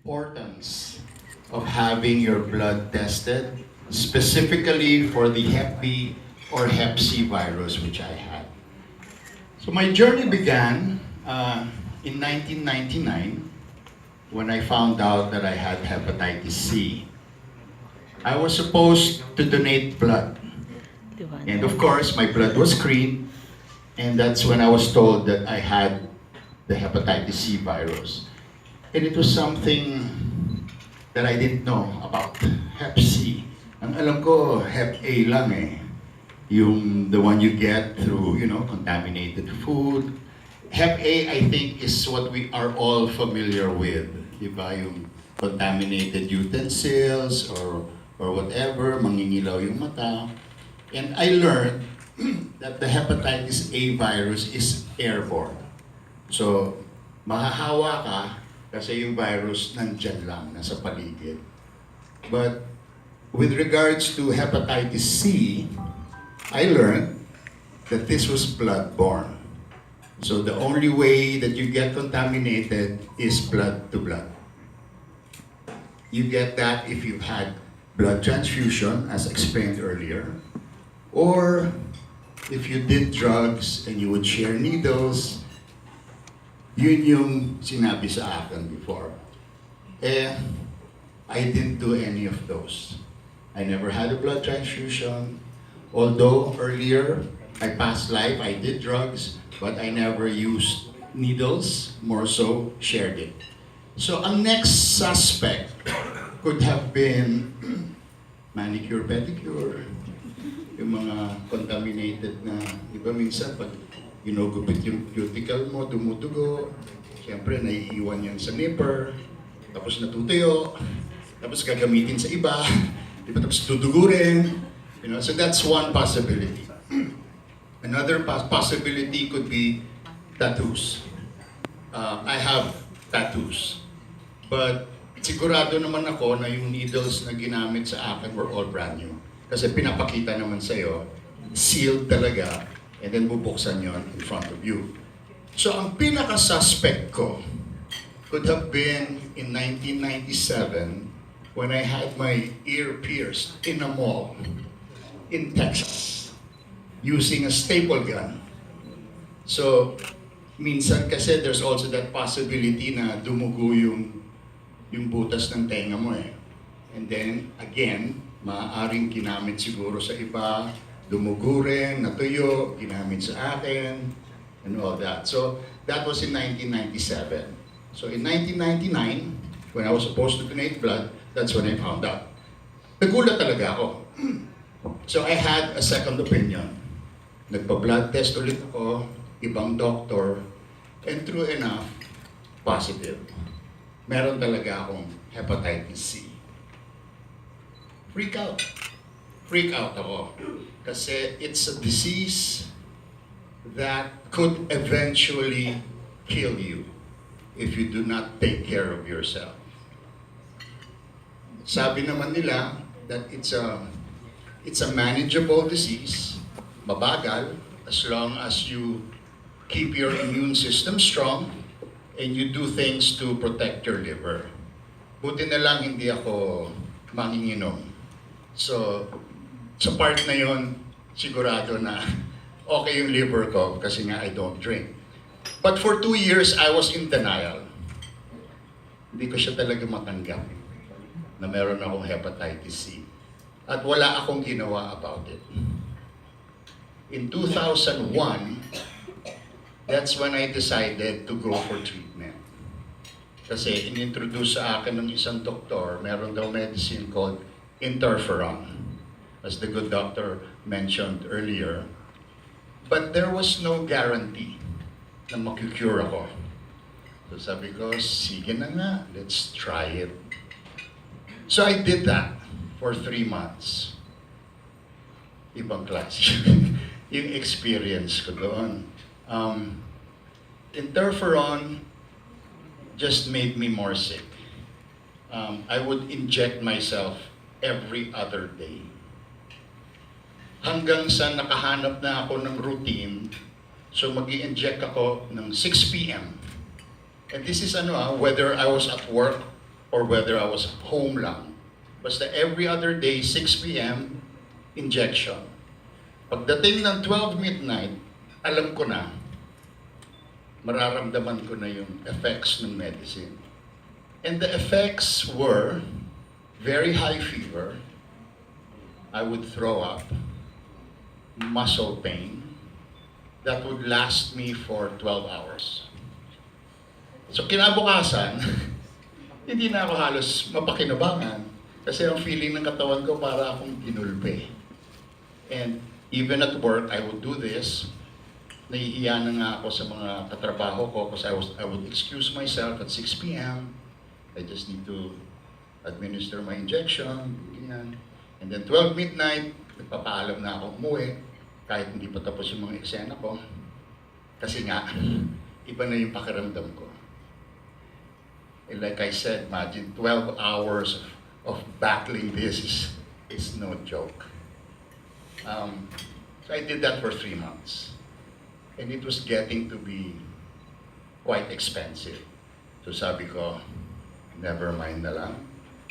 importance of having your blood tested, specifically for the Hep B or Hep C virus, which I had. So my journey began in 1999 when I found out that I had hepatitis C. I was supposed to donate blood. And of course, my blood was screened, and that's when I was told that I had the hepatitis C virus. And it was something that I didn't know about, Hep C. Ang alam ko, Hep A lang eh. The one you get through, contaminated food. Hep A, I think, is what we are all familiar with. Diba? Yung contaminated utensils or whatever, mangingilaw yung mata. And I learned that the hepatitis A virus is airborne. So, mahahawa ka kasi yung virus nandyan lang, nasa paligid. But with regards to hepatitis C, I learned that this was blood-borne. So the only way that you get contaminated is blood to blood. You get that if you've had blood transfusion, as explained earlier, or if you did drugs and you would share needles. Yun yung sinabi sa akin before. I didn't do any of those. I never had a blood transfusion. Although earlier, my past life, I did drugs, but I never used needles, more so shared it. So ang next suspect could have been manicure, pedicure, yung mga contaminated na, di ba minsan pag ginugupit yung cuticle mo, dumudugo, siyempre naiiwan yan sa nipper, tapos natutuyo, tapos gagamitin sa iba, di ba, tapos dudugo rin. So that's one possibility. Another possibility could be tattoos. I have tattoos. But sigurado naman ako na yung needles na ginamit sa akin were all brand new. Kasi pinapakita naman sa'yo, sealed talaga, and then bubuksan yon in front of you. So ang pinaka-suspect ko could have been in 1997 when I had my ear pierced in a mall in Texas using a staple gun. So minsan kasi there's also that possibility na dumugo yung butas ng tenga mo eh. And then again, maaaring ginamit siguro sa iba, dumugo rin, natuyo, ginamit sa akin, and all that. So, that was in 1997. So, in 1999, when I was supposed to donate blood, that's when I found out. Nagulat talaga ako. So, I had a second opinion. Nagpa-blood test ulit ako, ibang doctor, and true enough, positive. Meron talaga akong hepatitis C. Freak out. Freak out ako. Kasi it's a disease that could eventually kill you if you do not take care of yourself. Sabi naman nila that it's a manageable disease, mabagal, as long as you keep your immune system strong and you do things to protect your liver. Buti na lang hindi ako manginginom. So, sa part na yon, sigurado na okay yung liver ko kasi nga I don't drink. But for 2 years, I was in denial. Hindi ko siya talaga matanggap na meron akong hepatitis C. At wala akong ginawa about it. In 2001, that's when I decided to go for treatment. Kasi inintroduce sa akin ng isang doktor, meron daw medicine called interferon, as the good doctor mentioned earlier. But there was no guarantee na makikure ako. So sabi ko, sige na nga, let's try it. So I did that for 3 months. Ibang klase yung experience ko doon. Interferon just made me more sick. I would inject myself every other day. Hanggang sa nakahanap na ako ng routine, so mag-i-inject ako ng 6 p.m. And this is whether I was at work or whether I was home lang. Basta every other day, 6 p.m., injection. Pagdating ng 12 midnight, alam ko na, mararamdaman ko na yung effects ng medicine. And the effects were very high fever, I would throw up, muscle pain, that would last me for 12 hours. So kinabukasan, hindi na ako halos mapakinabangan kasi ang feeling ng katawan ko para akong ginulpe. And even at work, I would do this. Nahihiya na nga ako sa mga katrabaho ko kasi I would excuse myself at 6 p.m. I just need to administer my injection, ganyan. And then 12 midnight, nagpapaalam na ako umuwi kahit hindi pa tapos yung mga eksena ko. Kasi nga, iba na yung pakiramdam ko. And like I said, imagine 12 hours of battling this is no joke. So I did that for 3 months. And it was getting to be quite expensive. So sabi ko, never mind na lang.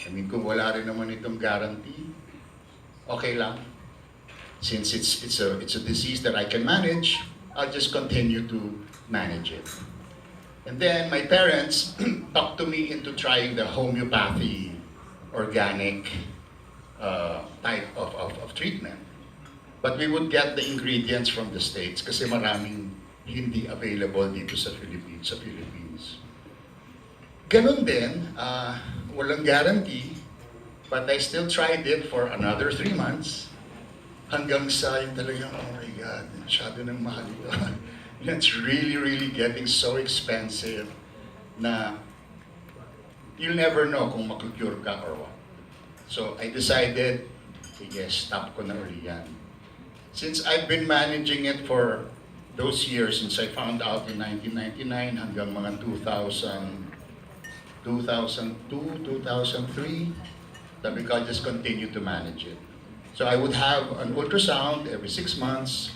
I mean, kung wala rin naman itong guarantee, okay lang. Since it's a disease that I can manage, I'll just continue to manage it. And then my parents talked to me into trying the homeopathy, organic type of treatment. But we would get the ingredients from the States kasi maraming hindi available dito sa Philippines. Ganun din, walang guarantee, but I still tried it for another 3 months hanggang sa yung talagang, oh my God, masyado nang mahal ito. It's really, really getting so expensive na you'll never know kung makukure ka or what. So I decided, sige, stop ko na uli yan. Since I've been managing it for those years, since I found out in 1999 hanggang mga 2000, 2002, 2003, sabi ko, I'll just continue to manage it. So I would have an ultrasound every 6 months.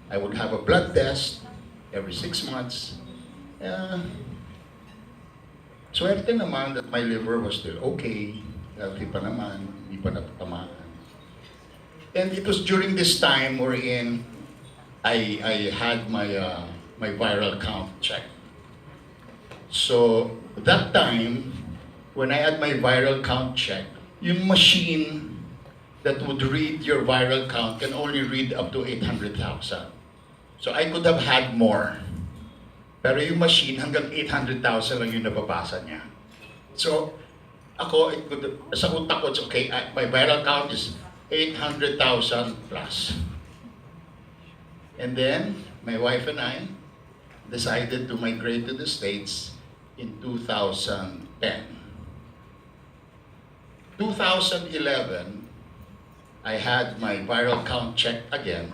I would have a blood test every 6 months. Swerte naman that my liver was still okay. Healthy pa naman, hindi pa natatamaan. And it was during this time wherein I had my viral count checked. So that time, when I had my viral count checked, yung machine that would read your viral count can only read up to 800,000. So I could have had more. Pero yung machine hanggang 800,000 lang yung nababasa niya. So ako, sa utak ko, okay, my viral count is 800,000 plus. And then, my wife and I decided to migrate to the States in 2010. 2011, I had my viral count checked again.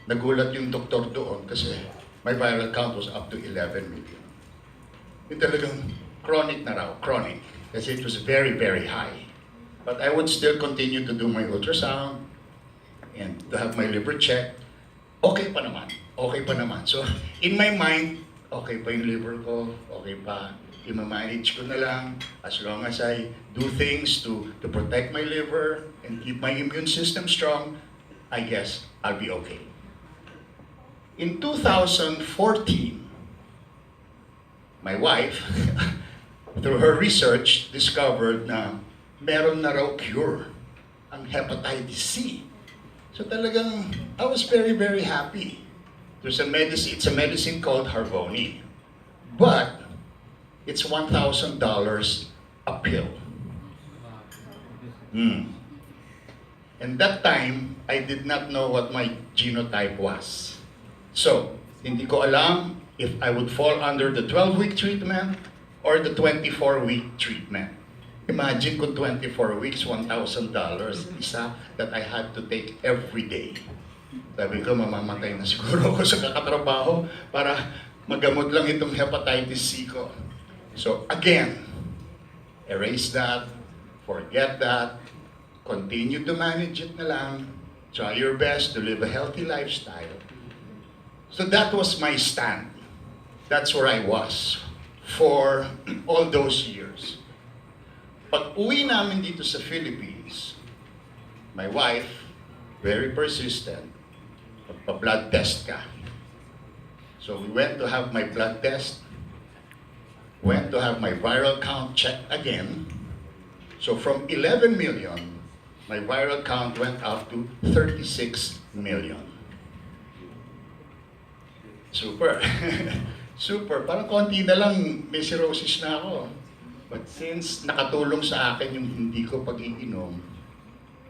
Nagulat yung doktor doon kasi my viral count was up to 11 million. Yung talagang chronic na raw, chronic. Kasi it was very, very high. But I would still continue to do my ultrasound and to have my liver checked. Okay pa naman. Okay pa naman. So, in my mind, okay pa yung liver ko, okay pa. I-manage ko na lang as long as I do things to protect my liver and keep my immune system strong, I guess I'll be okay. In 2014, my wife, through her research, discovered na meron na raw cure ang hepatitis C. So talagang, I was very, very happy. It's a medicine called Harvoni. But, it's $1,000 a pill. And that time, I did not know what my genotype was. So, hindi ko alam if I would fall under the 12-week treatment or the 24-week treatment. Imagine kung 24 weeks, $1,000, isa that I had to take every day. Sabi ko, mamamatay na siguro ako sa kakatrabaho para magamot lang itong hepatitis C ko. So again, erase that, forget that, continue to manage it na lang, try your best to live a healthy lifestyle. So that was my stand. That's where I was for all those years. Pag uwi namin dito sa Philippines, my wife, very persistent, magpa-blood test ka. So we went to have my blood test, went to have my viral count checked again. So from 11 million, my viral count went up to 36 million. Super. Super. Parang konti na lang may cirrhosis na ako. But since nakatulong sa akin yung hindi ko pag-iinom,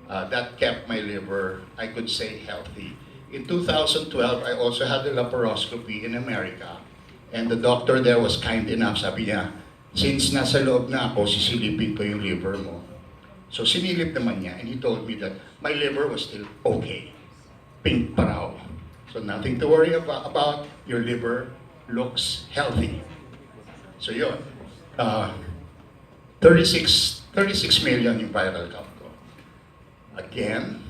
that kept my liver, I could say, healthy. In 2012, I also had a laparoscopy in America. And the doctor there was kind enough, sabi niya, since nasa loob na ako, sisilipin ko yung liver mo. So sinilip naman niya, and he told me that my liver was still okay. Pink pa raw. So nothing to worry about. Your liver looks healthy. So yun. 36 million yung viral count ko. Again,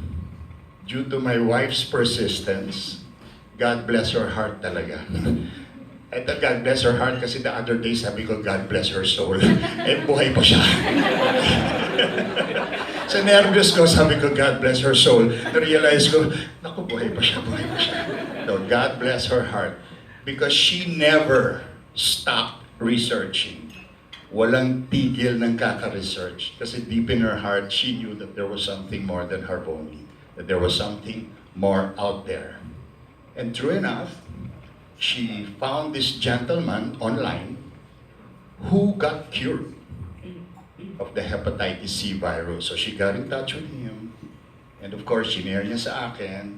due to my wife's persistence, God bless her heart talaga. At God bless her heart kasi the other day sabi ko, God bless her soul. Eh, buhay pa siya. Sa nervous ko, sabi ko, God bless her soul. Na-realize ko, naku, buhay pa siya, buhay pa siya. So, God bless her heart. Because she never stopped researching. Walang tigil ng kaka-research. Kasi deep in her heart, she knew that there was something more than Harvoni. That there was something more out there. And true enough, she found this gentleman online who got cured of the hepatitis C virus. So she got in touch with him. And of course, shinare niya sa akin.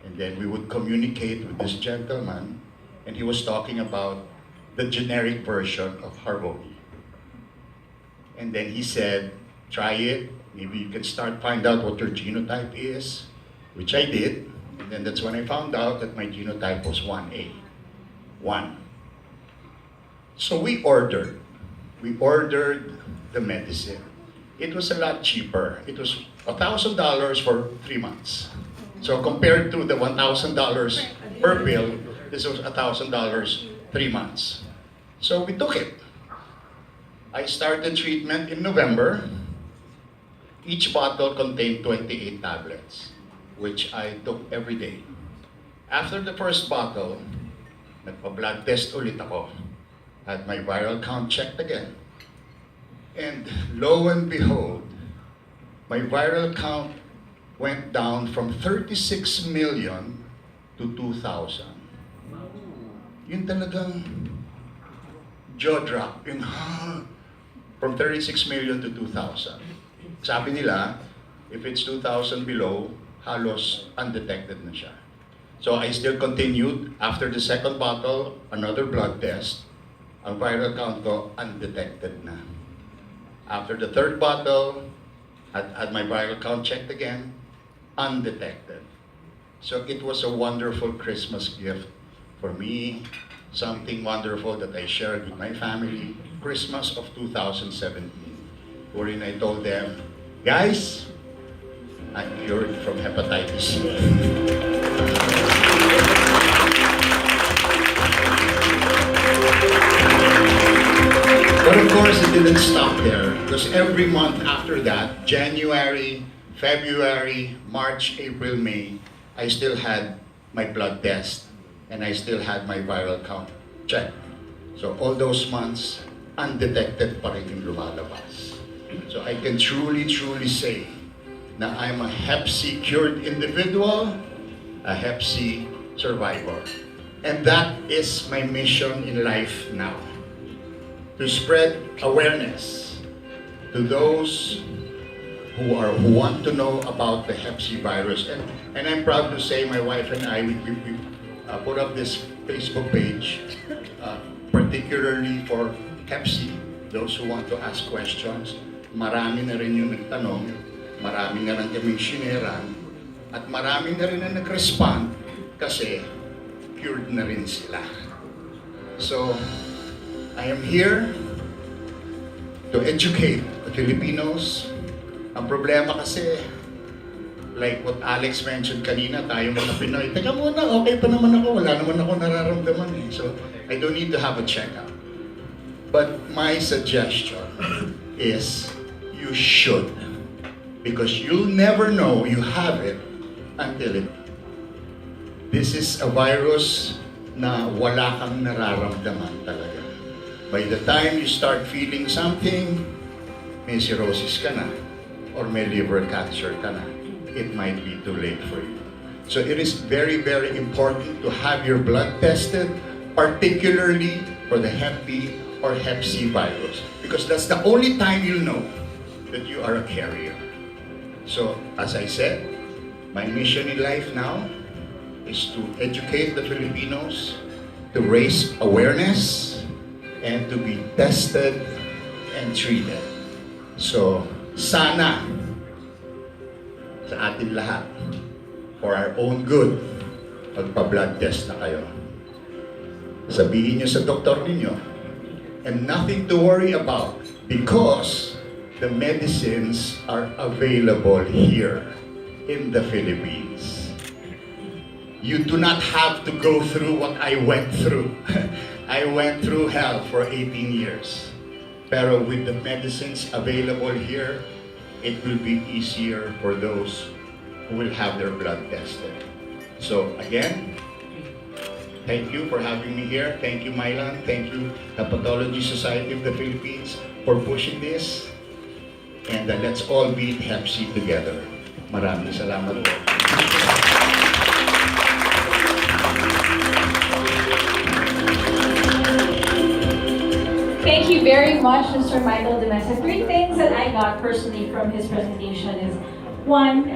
And then we would communicate with this gentleman. And he was talking about the generic version of Harvoni. And then he said, try it. Maybe you can start find out what your genotype is, which I did. And then that's when I found out that my genotype was 1A. 1. So we ordered the medicine. It was a lot cheaper. It was $1,000 for 3 months. So compared to the $1,000 per pill, this was $1,000 3 months. So we took it. I started treatment in November. Each bottle contained 28 tablets, which I took every day. After the first bottle, nagpa-blood test ulit ako. Had my viral count checked again. And lo and behold, my viral count went down from 36 million to 2,000. Yun talagang jaw drop. Yung, from 36 million to 2,000. Sabi nila, if it's 2,000 below, halos undetected na siya. So I still continued. After the second bottle, another blood test. Ang viral count ko, undetected na. After the third bottle, had my viral count checked again, undetected. So it was a wonderful Christmas gift for me. Something wonderful that I shared with my family. Christmas of 2017. Wherein I told them, guys, I'm cured from hepatitis C. But of course, it didn't stop there. Because every month after that, January, February, March, April, May, I still had my blood test and I still had my viral count checked. So all those months, undetected pa rin yung lumalabas. So I can truly say na I'm a Hep C cured individual, a Hep C survivor. And that is my mission in life now. To spread awareness to those who want to know about the Hep C virus. And I'm proud to say my wife and I, we put up this Facebook page, particularly for Hep C, those who want to ask questions. Marami na rin yung nagtanong, marami na rin kaming shineran, at marami na rin na nag-respond kasi cured na rin sila. So, I am here to educate the Filipinos. Ang problema kasi, like what Alex mentioned kanina, tayo mga Pinoy, teka muna, okay pa naman ako, wala naman ako nararamdaman eh. So, I don't need to have a checkup. But my suggestion is, you should. Because you'll never know you have it until it. This is a virus na wala kang nararamdaman talaga. By the time you start feeling something, may cirrhosis ka na or may liver cancer ka na. It might be too late for you. So it is very, very important to have your blood tested, particularly for the Hep B or Hep C virus, because that's the only time you'll know that you are a carrier. So, as I said, my mission in life now is to educate the Filipinos, to raise awareness, and to be tested and treated. So, sana sa atin lahat, for our own good, magpa-blood test na kayo. Sabihin niyo sa doktor ninyo, and nothing to worry about because the medicines are available here in the Philippines. You do not have to go through what I went through. I went through hell for 18 years. Pero with the medicines available here, it will be easier for those who will have their blood tested. So again, thank you for having me here. Thank you, Mylan. Thank you, Hepatology Society of the Philippines, for pushing this. And let's all beat Hep C together. Maraming salamat po. Thank you very much, Mr. Michael Demesa. Three things that I got personally from his presentation is, one,